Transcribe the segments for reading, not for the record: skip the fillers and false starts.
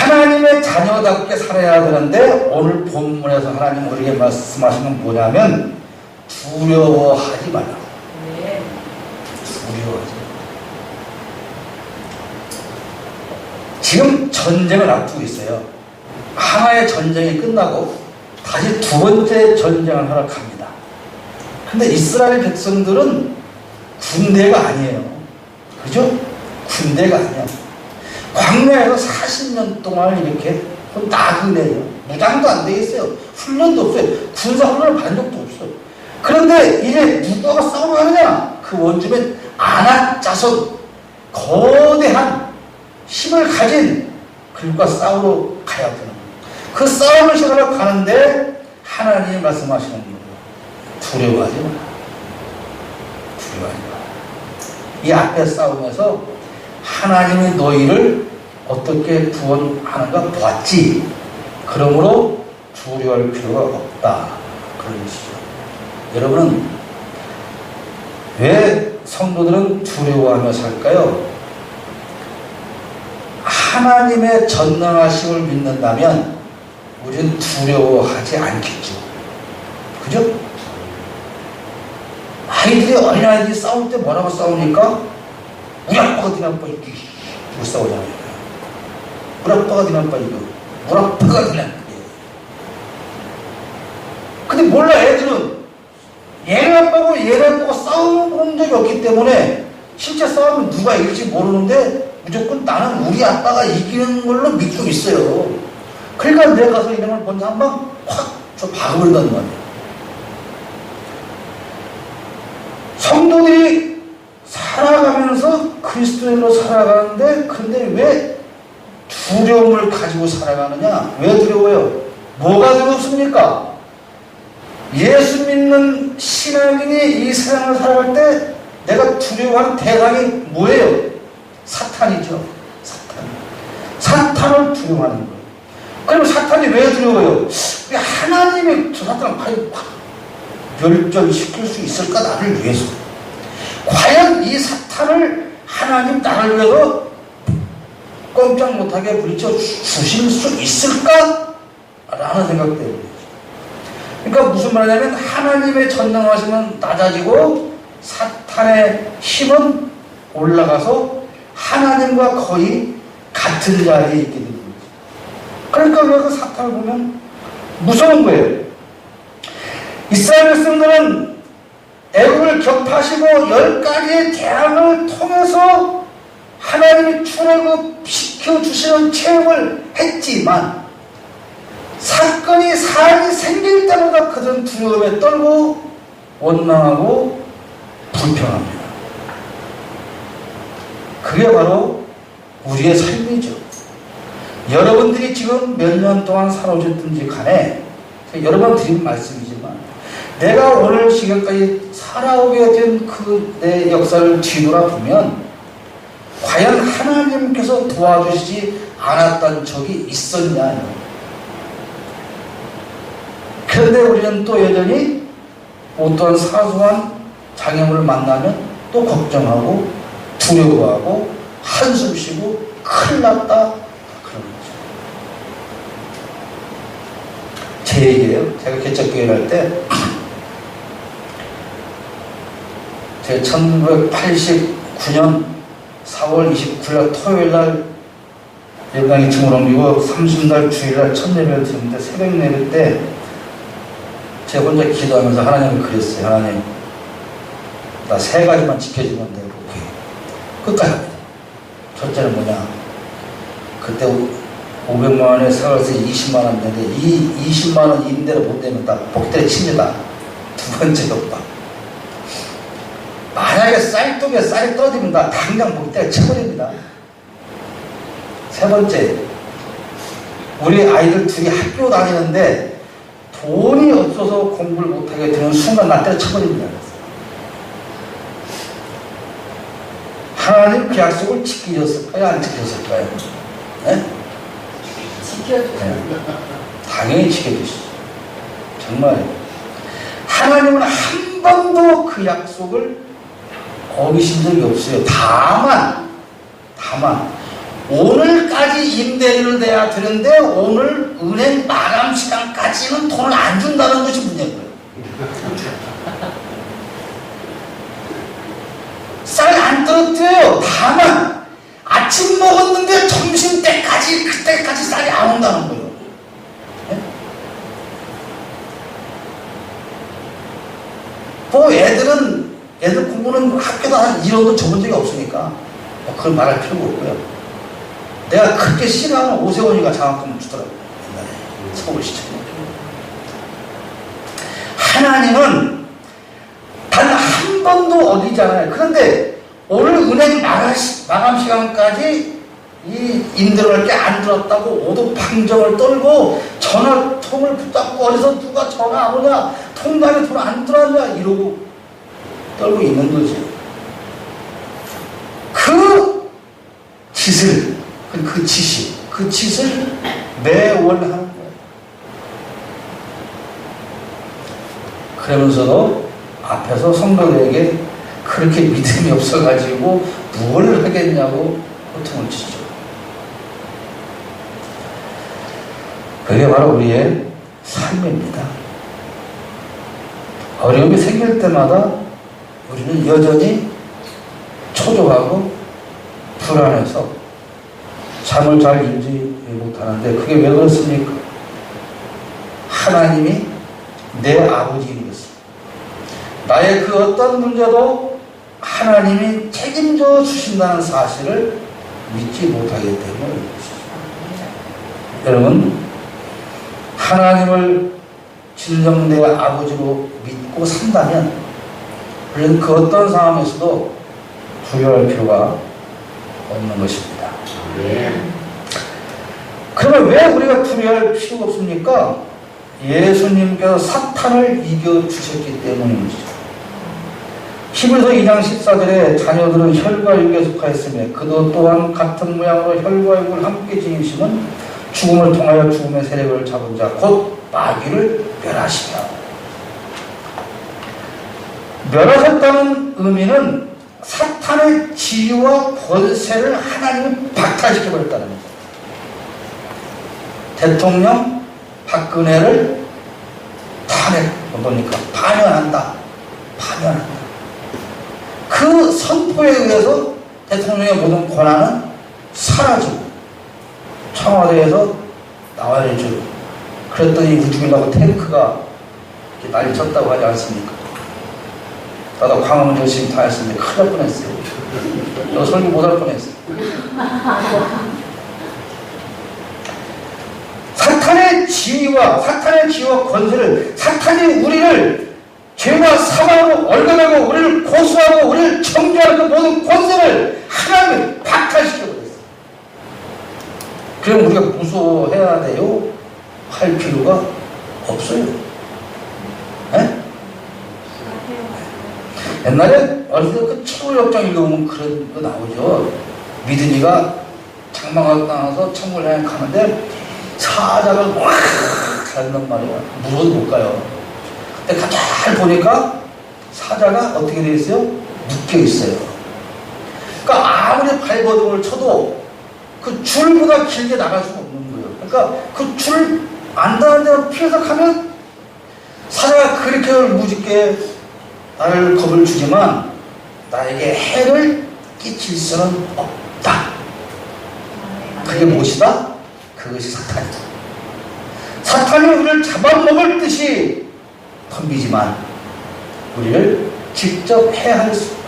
하나님의 자녀답게 살아야 되는데 오늘 본문에서 하나님 우리에게 말씀하시는 건 뭐냐면 두려워하지 말라. 두려워하지 말라. 지금 전쟁을 앞두고 있어요. 하나의 전쟁이 끝나고 다시 두 번째 전쟁을 하러 갑니다. 근데 이스라엘 백성들은 군대가 아니에요. 그죠? 군대가 아니야. 광야에서 40년 동안 이렇게 나그네요. 무장도 안 돼 있어요. 훈련도 없어요. 군사 훈련을 받은 적도 없어요. 그런데 이제 누구가 싸우러 가느냐? 그 원주민 아낙 자손, 거대한 힘을 가진 그들과 싸우러 가야 되는 거예요. 그 싸움을 시작하러 가는데 하나님이 말씀하시는 거예요. 두려워하지 마라. 두려워하지 마라. 이 앞에 싸움에서 하나님이 너희를 어떻게 구원하는가 보았지. 그러므로 두려워할 필요가 없다. 그런 것이죠. 여러분은 왜 성도들은 두려워하며 살까요? 하나님의 전능하심을 믿는다면 우리는 두려워하지 않겠죠. 그죠? 아이들이, 어린아이들이 싸울 때 뭐라고 싸우니까 우리 아빠가 네 아빠 이렇게 못 싸우잖아요. 우리 아빠가 네 아빠 이거, 우리 아빠가 네 아빠. 근데 몰라. 애들은 얘네 아빠고 얘네 아빠가 싸워본 적이 없기 때문에 실제 싸우면 누가 이길지 모르는데 무조건 나는 우리 아빠가 이기는 걸로 믿고 있어요. 그러니까 내가 가서 이런 걸 먼저 한방 확 저 박아버린다는 말이에요. 성도들이 살아가면서 그리스도인으로 살아가는데 근데 왜 두려움을 가지고 살아가느냐? 왜 두려워요? 뭐가 두렵습니까? 예수 믿는 신앙인이 이 세상을 살아갈 때 내가 두려워하는 대상이 뭐예요? 사탄이죠. 사탄을 두려워하는 거예요. 그럼 사탄이 왜 두려워요? 하나님이 저 사탄을 과연 멸절시킬 수 있을까? 나를 위해서. 과연 이 사탄을 하나님 나를 위해서 꼼짝 못하게 물리쳐 주실 수 있을까? 라는 생각 때문에. 그러니까 무슨 말이냐면 하나님의 전능하심은 낮아지고 사탄의 힘은 올라가서 하나님과 거의 같은 자리에 있게 되는 거죠. 그러니까 왜 그 사탄을 보면 무서운 거예요. 이스라엘 백성들은 애국을 격파하시고 10가지의 재앙을 통해서 하나님이 출애굽시켜 주시는 체험을 했지만 사건이 사안이 생길 때마다 그들은 두려움에 떨고 원망하고 불평합니다. 그게 바로 우리의 삶이죠. 여러분들이 지금 몇 년 동안 살아오셨든지 간에 여러 번 드린 말씀이지만 내가 오늘 지금까지 살아오게 된 그 내 역사를 뒤돌아보면 과연 하나님께서 도와주시지 않았던 적이 있었냐. 그런데 우리는 또 여전히 어떠한 사소한 장애물을 만나면 또 걱정하고 두려워하고 한숨 쉬고 큰일 났다 그런 거죠. 제 얘기예요. 제가 개척교회를 할 때 제가 1989년 4월 29일 토요일날 예배당에 층을 옮기고 30날 주일날 첫 예배를 드렸는데 새벽 예배 때 제가 혼자 기도하면서 하나님을 그랬어요. 하나님, 나 3가지만 지켜주면 돼. 끝까지 합니다. 첫째는 뭐냐? 그때 500만 원에 사월세 20만 원 내는데 이 20만 원 임대를 못 내면 다 복대를 칩니다. 두 번째가 오빠. 만약에 쌀독에 쌀이 떨어지면 다 당장 복대를 쳐버립니다. 세 번째, 우리 아이들 둘이 학교 다니는데 돈이 없어서 공부를 못하게 되는 순간 나 때려쳐버립니다. 하나님 그 약속을 지키셨을까요? 안 지키셨을까요? 네? 지켜주세요. 네. 당연히 지켜주시죠. 정말 하나님은 한 번도 그 약속을 어기신 적이 없어요. 다만 오늘까지 임대료를 내야 내가 드는데 오늘 은행 마감 시간까지는 돈을 안 준다는 것이 문제고요. 쌀 안 떨어뜨려요. 다만 아침 먹었는데 점심 때까지 그때까지 쌀이 안 온다는 거예요. 네? 또 애들 공부는 학교도 한 1원도 줘본 적이 없으니까 그걸 말할 필요가 없고요. 내가 그렇게 싫어하는 오세훈이가 장학금을 주더라고요. 옛날에 서울시청에. 하나님은 단 한 번도 어기잖아요. 그런데 오늘 은행 마감 시간까지 이 임대료를 게 안 들었다고 오도방정을 떨고 전화통을 붙잡고 어디서 누가 전화 안 오냐, 통장에 돈 안 들어왔냐 이러고 떨고 있는 거지. 그 짓을 매월 하는 거예요. 그러면서도 앞에서 성도들에게 그렇게 믿음이 없어가지고 뭘 하겠냐고 호통을 치죠. 그게 바로 우리의 삶입니다. 어려움이 생길 때마다 우리는 여전히 초조하고 불안해서 잠을 잘 이루지 못하는데 그게 왜 그렇습니까? 하나님이 내 아버지인 것입니다. 나의 그 어떤 문제도 하나님이 책임져 주신다는 사실을 믿지 못하기 때문에 여러분, 하나님을 진정 내 아버지로 믿고 산다면 우리는 그 어떤 상황에서도 두려워할 필요가 없는 것입니다. 그러면 왜 우리가 두려워할 필요가 없습니까? 예수님께서 사탄을 이겨주셨기 때문입니다. 히브리서 2장 14절에 자녀들은 혈과 육에 속하였으며 그도 또한 같은 모양으로 혈과 육을 함께 지니심은 죽음을 통하여 죽음의 세력을 잡은 자 곧 마귀를 멸하시며, 멸하셨다는 의미는 사탄의 지위와 권세를 하나님이 박탈시켜버렸다는 겁니다. 대통령 박근혜를 파면한다. 그 선포에 의해서 대통령의 모든 권한은 사라지고 청와대에서 나와야 되죠. 그랬더니 우주이라고 탱크가 난리 쳤다고 하지 않습니까? 나도 광화문 열심히 다녔는데 큰일 날 뻔했어요. 너 설교 못할 뻔했어요. 사탄의 지위와 권세를, 사탄이 우리를 죄와 사망으로 얼간하고 우리를 고소하고 우리를 정죄하는 그 모든 권세를 하나님이 박탈시켜버렸어요. 그럼 우리가 무서워해야 돼요? 할 필요가 없어요. 네? 옛날에 어릴 때 그 최후역정 읽어보면 그런 거 나오죠. 믿음이가 장막을 떠나서 천국을 향해 가는데 사자가 꽉 가는 말이야. 물어도 못 가요. 근데 잘 보니까 사자가 어떻게 되어 있어요? 묶여 있어요. 그러니까 아무리 발버둥을 쳐도 그 줄보다 길게 나갈 수가 없는 거예요. 그러니까 그 줄 안 닿는 데로 피해서 가면 사자가 그렇게 무섭게 나를 겁을 주지만 나에게 해를 끼칠 수는 없다. 그게 무엇이다? 그것이 사탄이다. 사탄이 우리를 잡아먹을 듯이 덤비지만 우리를 직접 해할 수 없다.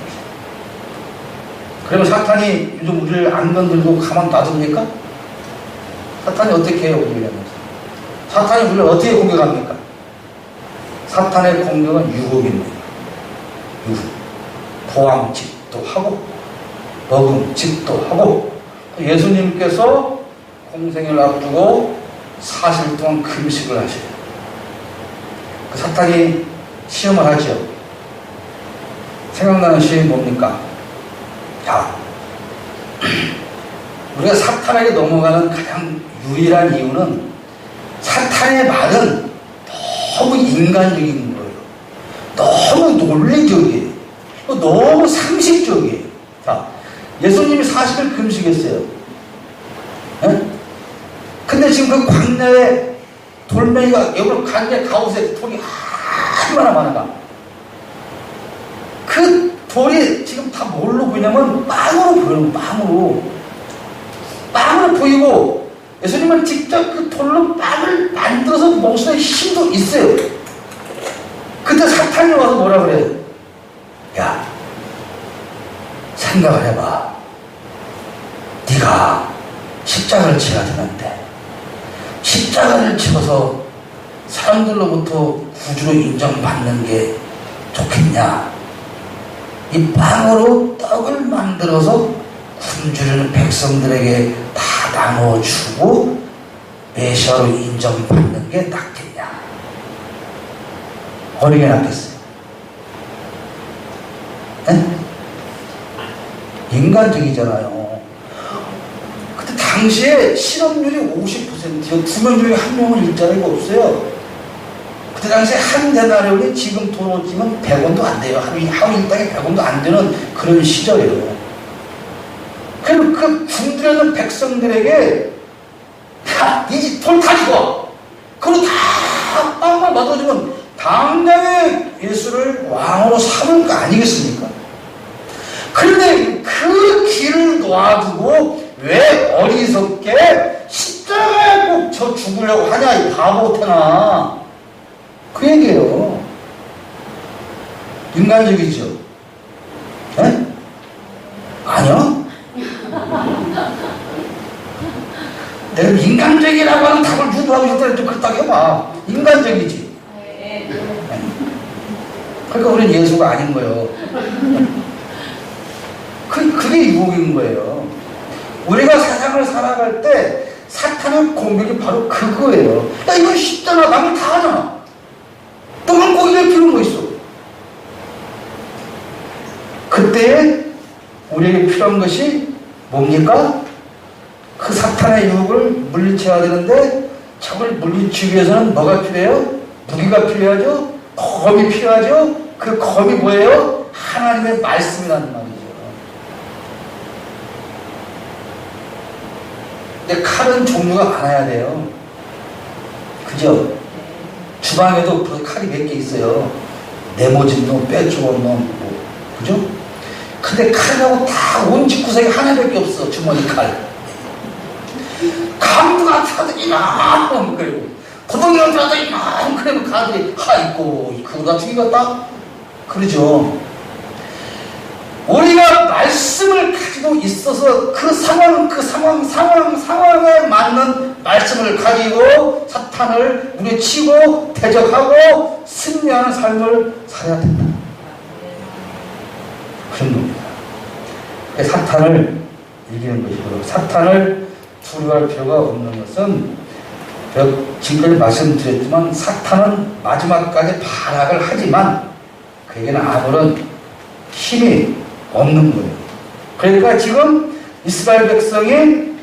그러면 사탄이 요즘 우리를 안 건들고 가만 놔둡니까? 사탄이 어떻게 해요? 우리를? 사탄이 우리를 어떻게 공격합니까? 사탄의 공격은 유혹입니다. 유혹. 보암직도 하고 먹음직도 하고, 예수님께서 공생을 앞두고 40일 동안 금식을 하셔요. 그 사탄이 시험을 하죠. 생각나는 시험이 뭡니까? 자, 우리가 사탄에게 넘어가는 가장 유일한 이유는 사탄의 말은 너무 인간적인 거예요. 너무 논리적이에요. 너무 상식적이에요. 자, 예수님이 40일 금식했어요. 네? 근데 지금 그 광야에 돌멩이가 여기 광야 가운데 돌이 얼마나 많은가. 그 돌이 지금 다 뭘로 보이냐면 빵으로 보이는 거예요. 빵으로 보이고 예수님은 직접 그 돌로 빵을 만들어서 먹는 힘도 있어요. 그때 사탄이 와서 뭐라 그래? 야, 생각을 해봐. 네가 십자가를 지어야 되는데 십자가를 지어서 사람들로부터 구주로 인정받는 게 좋겠냐? 이 빵으로 떡을 만들어서 굶주리는 백성들에게 다 나눠주고 메시아로 인정받는 게 낫겠냐? 어느 게 낫겠어요? 네? 인간적이잖아요. 그때 당시에 실업률이 50%요. 2명 중에 1명은 일자리가 없어요. 그때 당시에 한 데나리온이 지금 돈으로 치면 100원도 안 돼요. 하루 일당에 100원도 안 되는 그런 시절이에요. 그럼 그 굶주려는 백성들에게 야, 이 집 돌 가지고 그리고 다 빵만 받아주면 당장에 예수를 왕으로 삼을 거 아니겠습니까? 그런데 그 길을 놔두고 왜 어리석게 십자가에 꼭 저 죽으려고 하냐 이 바보태나. 그 얘기예요. 인간적이죠? 네? 아니요? 내가 인간적이라고 하는 답을 유도하고 싶다면 좀 그렇다고 해봐. 인간적이지. 네. 그러니까 우리는 예수가 아닌 거예요. 그게 유혹인 거예요. 우리가 세상을 살아갈 때 사탄의 공격이 바로 그거예요. 야, 이거 쉽잖아. 남을 다 하잖아. 너만 거기에 필요한 거 있어. 그때 우리에게 필요한 것이 뭡니까? 그 사탄의 유혹을 물리쳐야 되는데 적을 물리치기 위해서는 뭐가 필요해요? 무기가 필요하죠? 검이 필요하죠? 그 검이 뭐예요? 하나님의 말씀이라는 말이죠. 근데 칼은 종류가 많아야 돼요. 그죠? 주방에도 칼이 몇 개 있어요. 네모진 놈, 뼈죽은 놈, 그죠? 근데 칼하고 다 온 집구석에 하나밖에 없어. 주머니 칼. 감도 같아도 이만큼 그리고 고등이랑 들어도 이만큼 칼들이 있고 그거다 죽이겠다? 그러죠. 우리가 말씀을 가지고 있어서 그 상황에 맞는 말씀을 가지고 사탄을 물리치고 대적하고 승리하는 삶을 살아야 된다. 그런 겁니다. 사탄을 이기는 것이고 사탄을 두려워할 필요가 없는 것은 지금까지 말씀드렸지만 사탄은 마지막까지 반악을 하지만 그에게는 아무런 힘이 없는 거예요. 그러니까 지금 이스라엘 백성이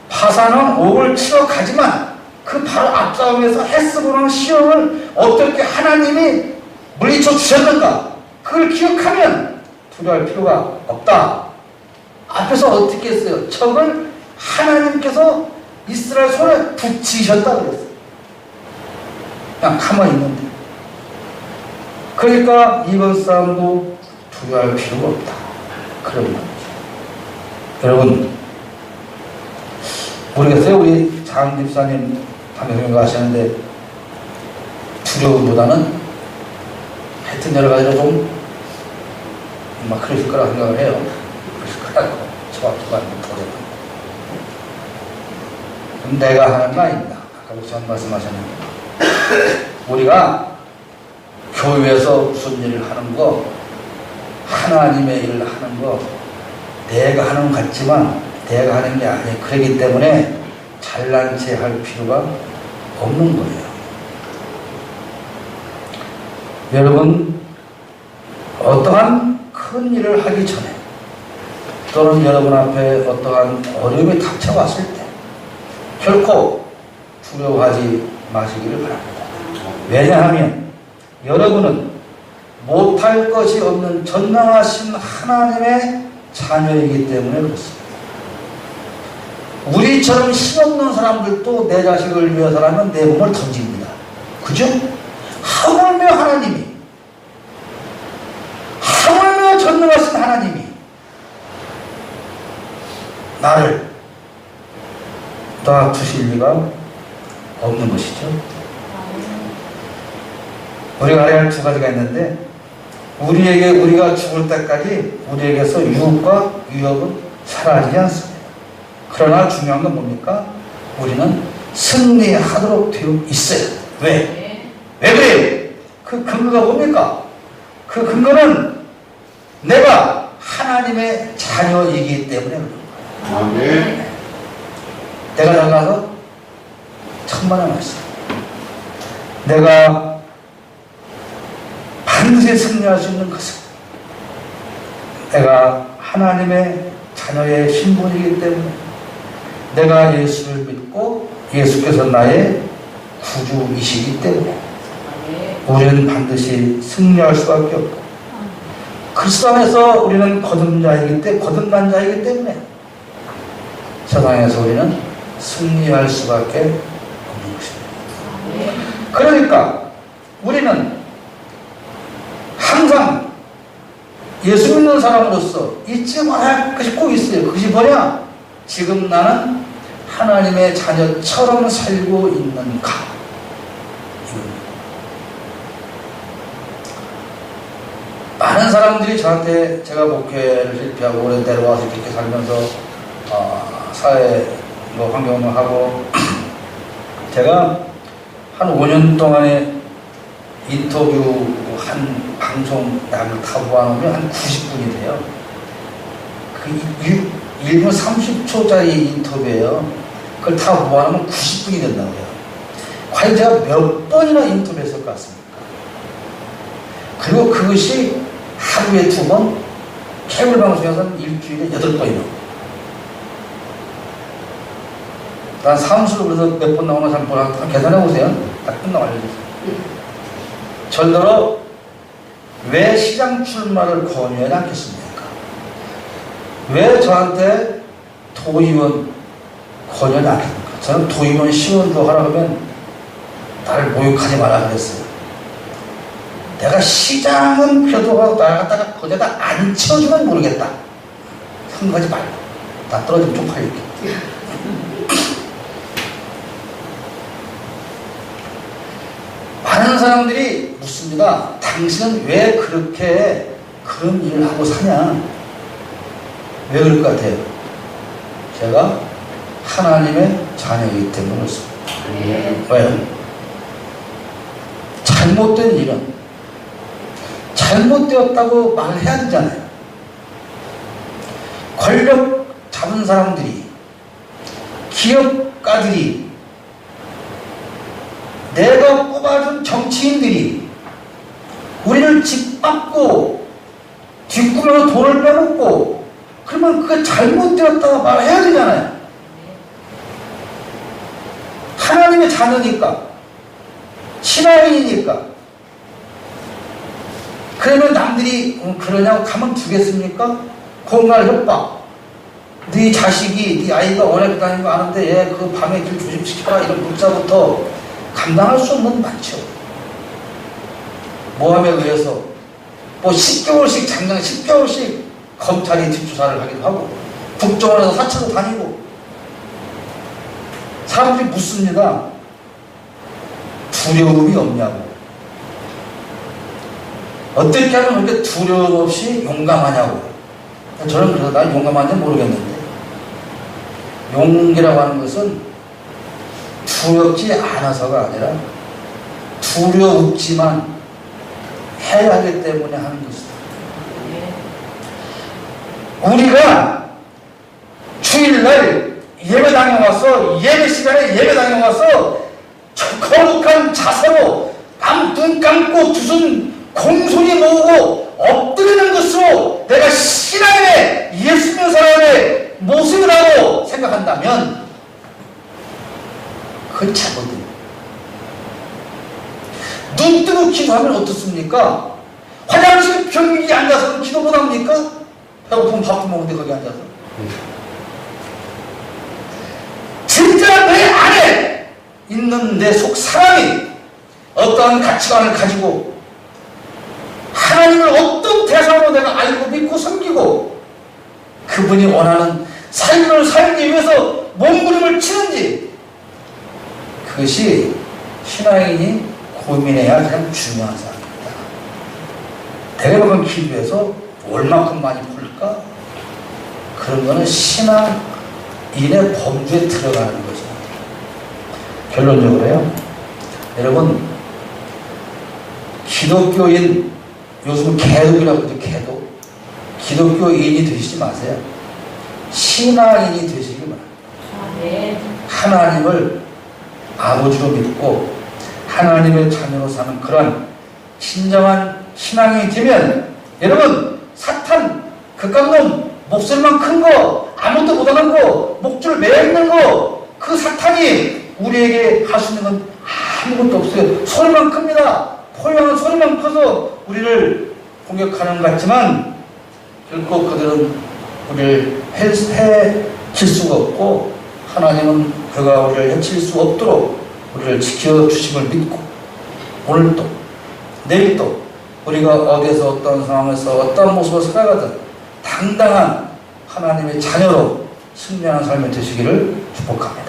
파산은 옥을 치러 가지만 그 바로 앞싸움에서 헤스보는 시험을 어떻게 하나님이 물리쳐 주셨는가 그걸 기억하면 두려워할 필요가 없다. 앞에서 어떻게 했어요? 적을 하나님께서 이스라엘 손에 붙이셨다 그랬어요. 그냥 가만히 있는데. 그러니까 이번 싸움도 두려워할 필요가 없다. 그런 말이죠. 여러분, 모르겠어요. 우리 장 집사님 방송에 가시는데 두려움보다는 하여튼 여러 가지로 좀 막 그러실 거라 생각을 해요. 그러실 거라고. 저와 그럼 내가 하는 말입니다. 아까 목사님 말씀하셨는데 우리가 교회에서 무슨 일을 하는 거 하나님의 일을 하는 거 내가 하는 것 같지만 내가 하는 게 아니에요. 그렇기 때문에 잘난 체 할 필요가 없는 거예요. 여러분 어떠한 큰 일을 하기 전에 또는 여러분 앞에 어떠한 어려움이 닥쳐왔을 때 결코 두려워하지 마시기를 바랍니다. 왜냐하면 여러분은 못할 것이 없는 전능하신 하나님의 자녀이기 때문에 그렇습니다. 우리 이처럼 힘없는 사람들도 내 자식을 위해서라면 내 몸을 던집니다. 그죠? 하물며 하나님이, 하물며 전능하신 하나님이 나를 놔두실 리가 없는 것이죠. 우리가 알아야 할 두 가지가 있는데, 우리가 죽을 때까지 우리에게서 유혹과 위협은 사라지지 않습니다. 그러나 중요한 건 뭡니까? 우리는 승리하도록 되어 있어요. 왜? 왜 그래요? 그 근거가 뭡니까? 그 근거는 내가 하나님의 자녀이기 때문에 그런 거예요. 아멘. 내가 잘나서 천만의 말씀. 내가 반드시 승리할 수 있는 것은 내가 하나님의 자녀의 신분이기 때문에, 내가 예수를 믿고 예수께서 나의 구주이시기 때문에 우리는 반드시 승리할 수밖에 없고, 그리스도 안에서 우리는 거듭난 자이기 때문에 세상에서 우리는 승리할 수밖에 없는 것입니다. 그러니까 우리는 항상 예수 믿는 사람으로서 잊지 말아야 할 것이 꼭 있어요. 그것이 뭐냐? 지금 나는 하나님의 자녀처럼 살고 있는가? 이겁니다. 많은 사람들이 저한테, 제가 목회를 실패하고 오래 내려와서 이렇게 살면서 사회 환경을 하고 제가 한 5년 동안에 인터뷰 한 방송 양을 다 모아놓으면 한 90분이 돼요. 그 1분 30초짜리 인터뷰예요. 그걸 다 모아놓으면 90분이 된다고요. 과연 제가 몇 번이나 인터뷰했을 것 같습니까? 그리고 그것이 하루에 2번, 케이블 방송에서는 일주일에 8번이나. 난 사무실로 그래서 몇 번 나오나 잘 몰라. 계산해 보세요. 다 끝나고 알려주세요. 절대로 왜 시장 출마를 권유하지 않겠습니까? 왜 저한테 도의원 권유하지 않겠습니까? 저는 도의원 시원도 하라 그러면 나를 모욕하지 마라 그랬어요. 내가 시장은 그래도 나를 갖다가 거기다 안 채워주면 모르겠다. 생각하지 말고 나 떨어지면 쪽팔릴게. 많은 사람들이 묻습니다. 당신은 왜 그렇게 그런 일을 하고 사냐? 왜 그럴 것 같아요? 제가 하나님의 자녀이기 때문에 그렇습니다. 왜요? 잘못된 일은 잘못되었다고 말을 해야 되잖아요. 권력 잡은 사람들이, 기업가들이, 내가 뽑아준 정치인들이 우리를 짓밟고 뒷구멍에서 돈을 빼먹고, 그러면 그게 잘못되었다고 말해야 되잖아요. 하나님의 자녀니까, 신앙인이니까. 그러면 남들이 그러냐고 가만 두겠습니까? 공갈 협박. 네 자식이, 네 아이가 원해 다니는 거 아는데 얘 그 밤에 길 조심시켜라, 이런 문자부터 감당할 수 없는 많죠. 모함에 의해서 뭐 10개월씩, 장장 10개월씩 검찰이 뒷조사를 하기도 하고, 국정원에서 사찰로 다니고. 사람들이 묻습니다. 두려움이 없냐고. 어떻게 하면 그렇게 두려움 없이 용감하냐고. 저는 그래서 난 용감한지 모르겠는데, 용기라고 하는 것은 두렵지 않아서가 아니라 두려웠지만 해야 하기 때문에 하는 것이다. 우리가 주일날 예배당에 와서, 예배 시간에 예배당에 와서 거룩한 자세로 눈 감고 두 손 공손히 모으고 엎드리는 것으로 내가 신앙의 예수 믿는 사람의 모습이라고 생각한다면 그건 잘못돼요. 눈 뜨고 기도하면 어떻습니까? 화장실 변기에 앉아서 기도 못합니까? 배고프면 밥도 먹는데 거기 앉아서. 있는 내 속 사람이 어떠한 가치관을 가지고 하나님을 어떤 대상으로 내가 알고 믿고 섬기고 그분이 원하는 삶을 살기 위해서 몸부림을 치는지, 그것이 신앙인이 고민해야 가장 중요한 사항입니다. 대개박은 기도해서 얼마큼 많이 풀까? 그런 거는 신앙인의 범주에 들어가는 거죠. 결론적으로요, 여러분, 기독교인, 요즘은 개독이라고 하죠. 개독. 기독교인이 되시지 마세요. 신앙인이 되시기 바랍니다. 네. 하나님을 아버지로 믿고 하나님의 자녀로 사는 그런 진정한 신앙이 되면, 여러분, 사탄, 그깟 목소리만 큰 거, 아무것도 못하는 거, 목줄 매어 있는 거, 그 사탄이 우리에게 할 수 있는 건 아무것도 없어요. 소리만 큽니다. 포용한 소리만 커서 우리를 공격하는 것 같지만 결코 그들은 우리를 해칠 수가 없고, 하나님은 그가 우리를 해칠 수 없도록 우리를 지켜주심을 믿고, 오늘도 내일도 우리가 어디에서 어떤 상황에서 어떤 모습을 살아가든 당당한 하나님의 자녀로 승리하는 삶이 되시기를 축복합니다.